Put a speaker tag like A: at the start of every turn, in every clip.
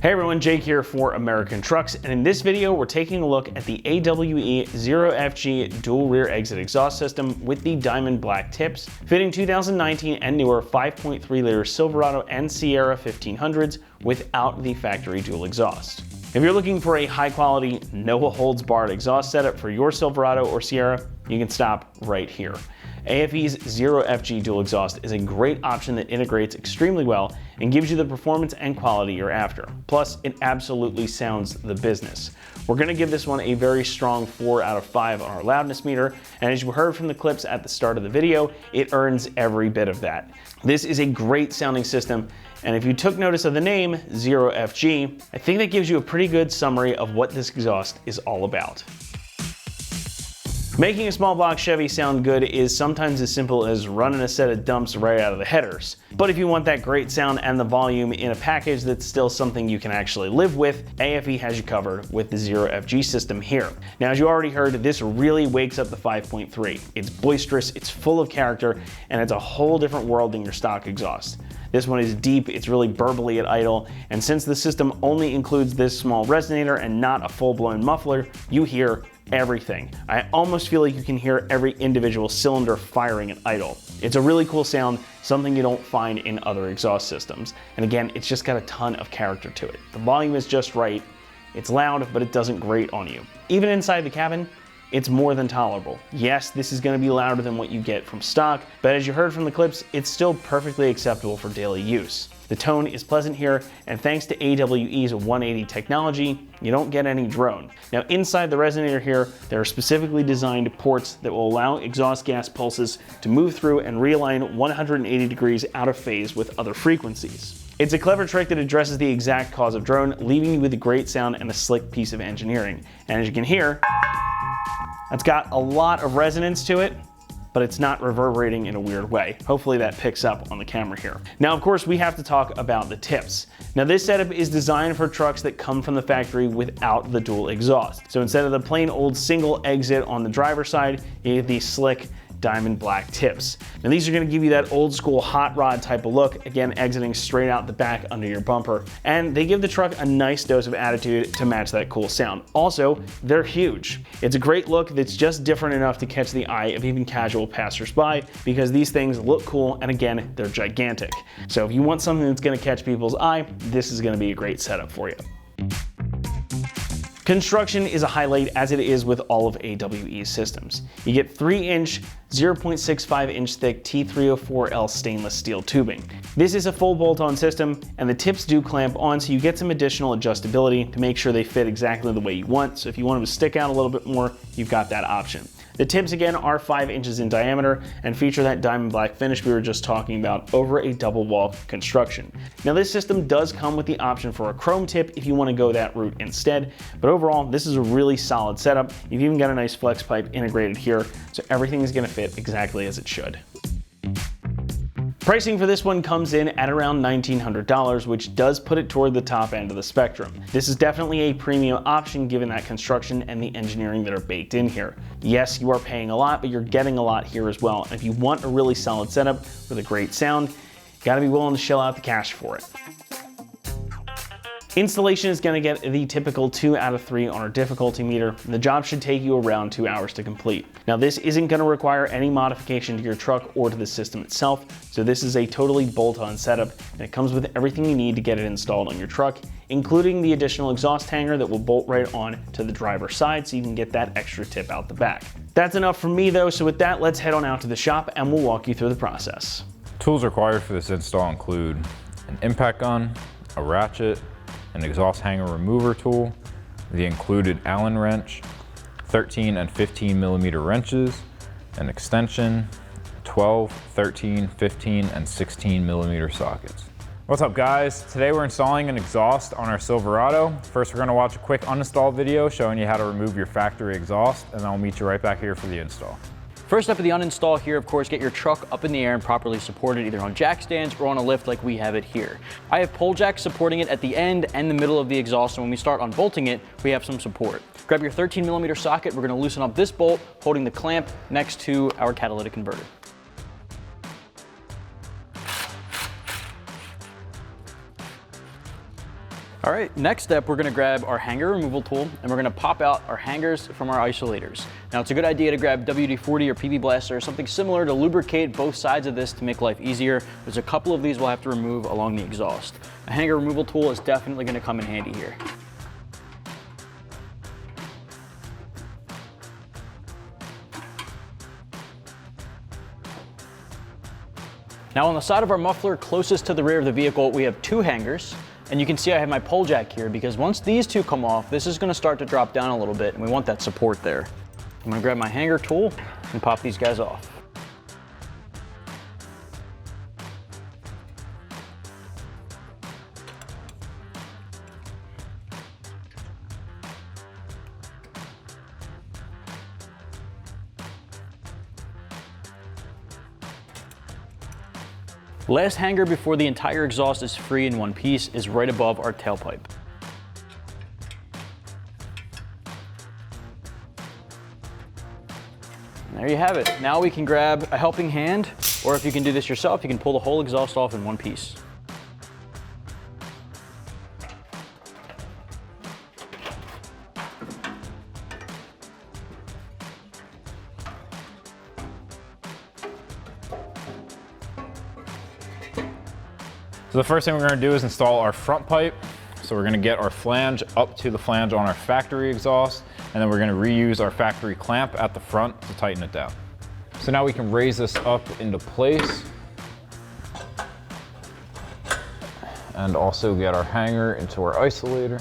A: Hey everyone, Jake here for American Trucks, and in this video we're taking a look at the AWE 0FG dual rear exit exhaust system with the diamond black tips, fitting 2019 and newer 5.3 liter Silverado and Sierra 1500s without the factory dual exhaust. If you're looking for a high quality, no holds barred exhaust setup for your Silverado or Sierra, you can stop right here. AFE's 0FG dual exhaust is a great option that integrates extremely well and gives you the performance and quality you're after. Plus, it absolutely sounds the business. We're going to give this one a very strong 4 out of 5 on our loudness meter, and as you heard from the clips at the start of the video, it earns every bit of that. This is a great sounding system, and if you took notice of the name 0FG, I think that gives you a pretty good summary of what this exhaust is all about. Making a small block Chevy sound good is sometimes as simple as running a set of dumps right out of the headers. But if you want that great sound and the volume in a package that's still something you can actually live with, AFE has you covered with the 0FG system here. Now, as you already heard, this really wakes up the 5.3. It's boisterous, it's full of character, and it's a whole different world than your stock exhaust. This one is deep, it's really burbly at idle, and since the system only includes this small resonator and not a full-blown muffler, you hear everything. I almost feel like you can hear every individual cylinder firing at idle. It's a really cool sound, something you don't find in other exhaust systems. And again, it's just got a ton of character to it. The volume is just right. It's loud, but it doesn't grate on you. Even inside the cabin, it's more than tolerable. Yes, this is going to be louder than what you get from stock, but as you heard from the clips, it's still perfectly acceptable for daily use. The tone is pleasant here, and thanks to AWE's 180 technology, you don't get any drone. Now, inside the resonator here, there are specifically designed ports that will allow exhaust gas pulses to move through and realign 180 degrees out of phase with other frequencies. It's a clever trick that addresses the exact cause of drone, leaving you with a great sound and a slick piece of engineering. And as you can hear, it's got a lot of resonance to it, but it's not reverberating in a weird way. Hopefully that picks up on the camera here. Now, of course, we have to talk about the tips. Now, this setup is designed for trucks that come from the factory without the dual exhaust. So instead of the plain old single exit on the driver's side, you get these slick diamond black tips. Now, these are going to give you that old school hot rod type of look, again exiting straight out the back under your bumper, and they give the truck a nice dose of attitude to match that cool sound. Also, they're huge. It's a great look that's just different enough to catch the eye of even casual passersby, because these things look cool, and again, they're gigantic. So if you want something that's going to catch people's eye, this is going to be a great setup for you. Construction is a highlight, as it is with all of AWE's systems. You get 3-inch, 0.65-inch thick T304L stainless steel tubing. This is a full bolt-on system, and the tips do clamp on, so you get some additional adjustability to make sure they fit exactly the way you want. So if you want them to stick out a little bit more, you've got that option. The tips again are 5 inches in diameter and feature that diamond black finish we were just talking about over a double wall construction. Now, this system does come with the option for a chrome tip if you want to go that route instead, but overall this is a really solid setup. You've even got a nice flex pipe integrated here, so everything is going to fit exactly as it should. Pricing for this one comes in at around $1,900, which does put it toward the top end of the spectrum. This is definitely a premium option given that construction and the engineering that are baked in here. Yes, you are paying a lot, but you're getting a lot here as well. And if you want a really solid setup with a great sound, you gotta be willing to shell out the cash for it. Installation is going to get the typical 2 out of 3 on our difficulty meter, and the job should take you around 2 hours to complete. Now, this isn't going to require any modification to your truck or to the system itself, so this is a totally bolt-on setup, and it comes with everything you need to get it installed on your truck, including the additional exhaust hanger that will bolt right on to the driver's side so you can get that extra tip out the back. That's enough from me though, so with that, let's head on out to the shop and we'll walk you through the process.
B: Tools required for this install include an impact gun, a ratchet, an exhaust hanger remover tool, the included Allen wrench, 13 and 15 millimeter wrenches, an extension, 12, 13, 15, and 16 millimeter sockets. What's up guys? Today we're installing an exhaust on our Silverado. First we're gonna watch a quick uninstall video showing you how to remove your factory exhaust, and then I'll meet you right back here for the install.
C: First up at the uninstall here, of course, get your truck up in the air and properly supported either on jack stands or on a lift like we have it here. I have pole jacks supporting it at the end and the middle of the exhaust, and when we start unbolting it, we have some support. Grab your 13 millimeter socket. We're gonna loosen up this bolt, holding the clamp next to our catalytic converter. All right, next step, we're gonna grab our hanger removal tool and we're gonna pop out our hangers from our isolators. Now it's a good idea to grab WD-40 or PB Blaster or something similar to lubricate both sides of this to make life easier. There's a couple of these we'll have to remove along the exhaust. A hanger removal tool is definitely gonna come in handy here. Now on the side of our muffler closest to the rear of the vehicle, we have two hangers. And you can see I have my pole jack here because once these two come off, this is gonna start to drop down a little bit and we want that support there. I'm gonna grab my hanger tool and pop these guys off. Last hanger before the entire exhaust is free in one piece is right above our tailpipe. And there you have it. Now we can grab a helping hand, or if you can do this yourself, you can pull the whole exhaust off in one piece.
B: So the first thing we're gonna do is install our front pipe. So we're gonna get our flange up to the flange on our factory exhaust, and then we're gonna reuse our factory clamp at the front to tighten it down. So now we can raise this up into place and also get our hanger into our isolator.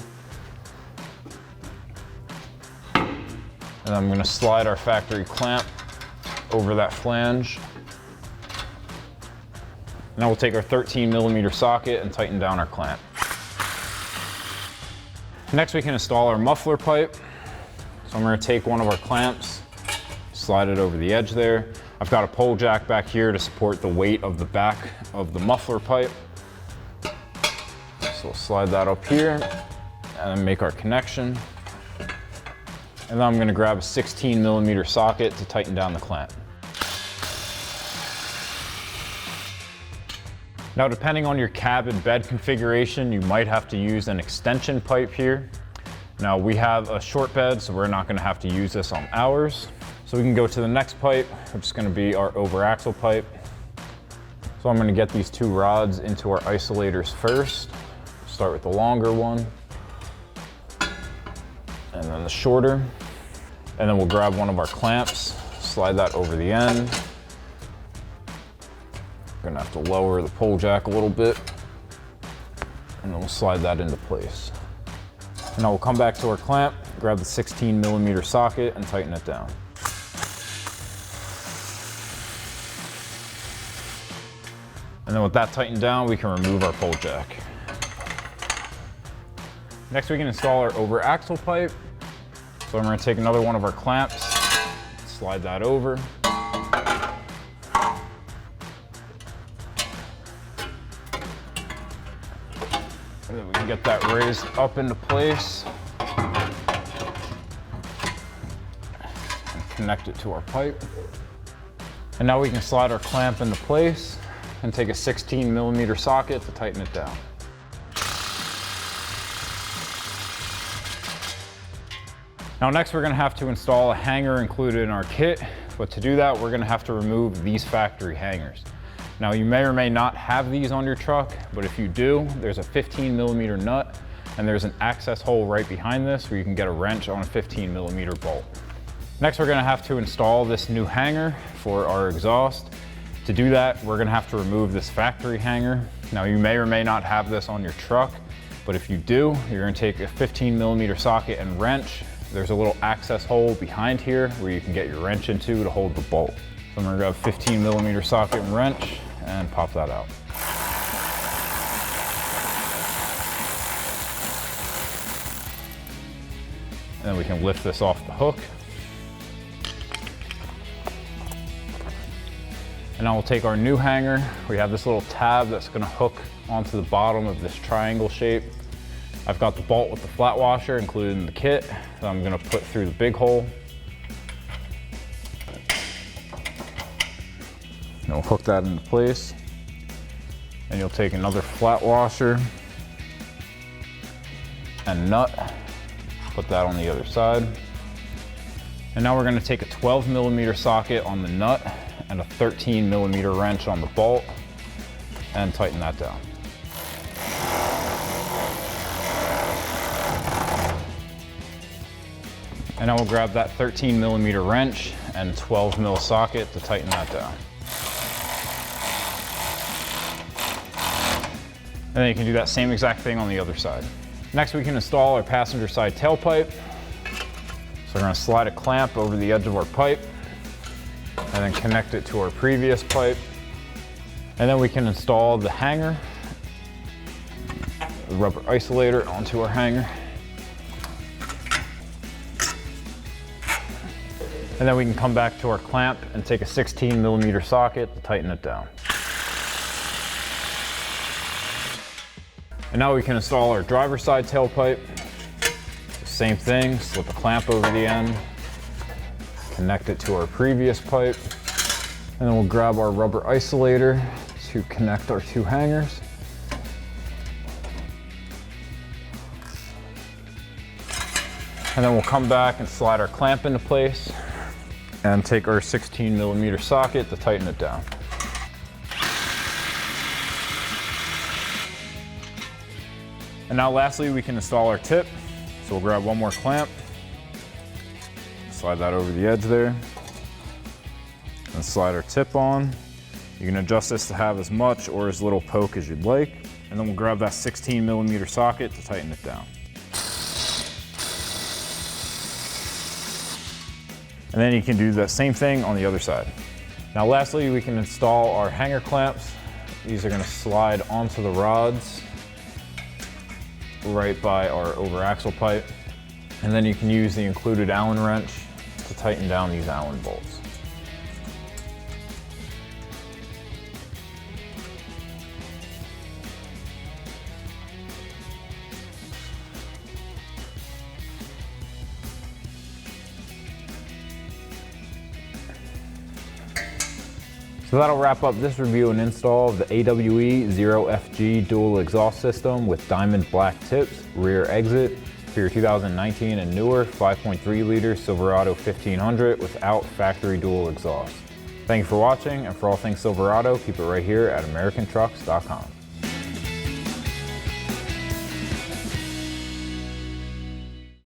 B: And I'm gonna slide our factory clamp over that flange. Now we'll take our 13mm socket and tighten down our clamp. Next we can install our muffler pipe. So I'm gonna take one of our clamps, slide it over the edge there. I've got a pole jack back here to support the weight of the back of the muffler pipe. So we'll slide that up here and then make our connection. And then I'm gonna grab a 16mm socket to tighten down the clamp. Now, depending on your cab and bed configuration, you might have to use an extension pipe here. Now, we have a short bed, so we're not gonna have to use this on ours. So we can go to the next pipe, which is gonna be our over axle pipe. So I'm gonna get these two rods into our isolators first. Start with the longer one, and then the shorter. And then we'll grab one of our clamps, slide that over the end. Gonna have to lower the pole jack a little bit, and then we'll slide that into place. And now we'll come back to our clamp, grab the 16mm socket and tighten it down. And then with that tightened down, we can remove our pole jack. Next we can install our over axle pipe. So I'm gonna take another one of our clamps, slide that over. And then we can get that raised up into place and connect it to our pipe. And now we can slide our clamp into place and take a 16mm socket to tighten it down. Now next we're gonna have to install a hanger included in our kit, but to do that we're gonna have to remove these factory hangers. Now you may or may not have these on your truck, but if you do, there's a 15mm nut and there's an access hole right behind this where you can get a wrench on a 15mm bolt. Next we're gonna have to install this new hanger for our exhaust. To do that, we're gonna have to remove this factory hanger. Now you may or may not have this on your truck, but if you do, you're gonna take a 15mm socket and wrench. There's a little access hole behind here where you can get your wrench into to hold the bolt. So I'm gonna grab a 15mm socket and wrench and pop that out. And then we can lift this off the hook. And now we'll take our new hanger. We have this little tab that's gonna hook onto the bottom of this triangle shape. I've got the bolt with the flat washer included in the kit that I'm gonna put through the big hole. And we'll hook that into place. And you'll take another flat washer and nut. Put that on the other side. And now we're gonna take a 12mm socket on the nut and a 13mm wrench on the bolt and tighten that down. And now we'll grab that 13mm wrench and 12mm socket to tighten that down. And then you can do that same exact thing on the other side. Next, we can install our passenger side tailpipe. So we're gonna slide a clamp over the edge of our pipe and then connect it to our previous pipe. And then we can install the hanger, the rubber isolator onto our hanger. And then we can come back to our clamp and take a 16mm socket to tighten it down. And now we can install our driver's side tailpipe. Same thing, slip a clamp over the end, connect it to our previous pipe, and then we'll grab our rubber isolator to connect our two hangers. And then we'll come back and slide our clamp into place and take our 16mm socket to tighten it down. And now lastly, we can install our tip. So we'll grab one more clamp, slide that over the edge there, and slide our tip on. You can adjust this to have as much or as little poke as you'd like. And then we'll grab that 16mm socket to tighten it down. And then you can do the same thing on the other side. Now lastly, we can install our hanger clamps. These are gonna slide onto the rods right by our over axle pipe. And then you can use the included Allen wrench to tighten down these Allen bolts. So that'll wrap up this review and install of the AWE 0FG dual exhaust system with diamond black tips, rear exit for your 2019 and newer 5.3 liter Silverado 1500 without factory dual exhaust. Thank you for watching, and for all things Silverado, keep it right here at AmericanTrucks.com.